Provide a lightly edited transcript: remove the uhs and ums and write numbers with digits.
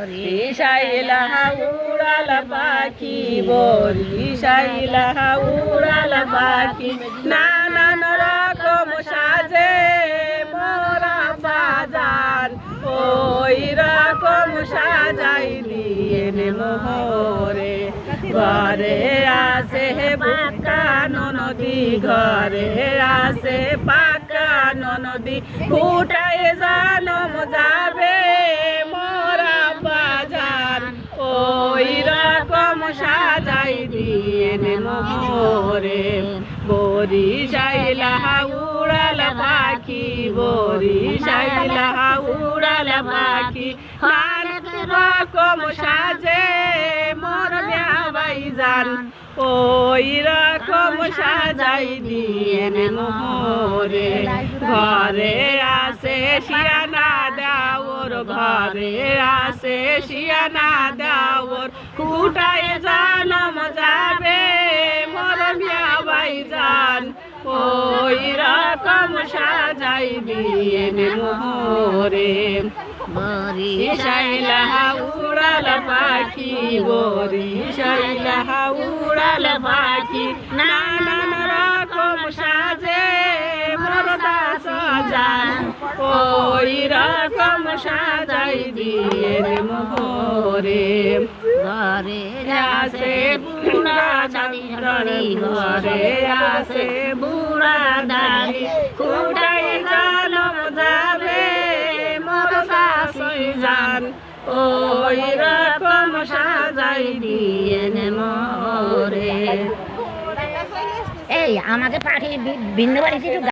বরিশাইলা উড়াল পাখি বরিশাইলা উড়াল পাখি নানান রকম সাজে মোরা বাজার ওই রকম সাজাই দিয়েন মোহরে ঘরে আসে পাকা নদী ঘরে আসে পাকা নদী ফুটায় জানম যাবে মোরা বাজার ওই রকম সাজাই দিয়েন মোহরে বরিশাইলা উড়াল পাখি বরিশাইলা উড়াল পাখি নানান রকম সাজে মোর ভাই যান ওই রকম সাজাই দিয়েন মোহরে ঘরে আসে শিয়ানা দেওর ঘরে আসে শিয়ানা দেওর কুটায় জানম যাবে মোর ভাই যান ওই রকম সাজাই দিয়েন মোহরে বরিশাইলা উড়াল পাখি বরিশাইলা উড়াল পাখি নানান রকম সাজে মোরদা সাজান ওই রকম সাজাই দিয়েন মোহরে ঘরে আসে বুড়া দাড়ি ঘরে আসে বুড়া দাড়ি কুটাই জানম যাবে মোরদা সাজান ওই রকম সাজাই দিয়েন মোরে। এই আমাকে পাঠিয়ে ভিন্ন বাড়িতে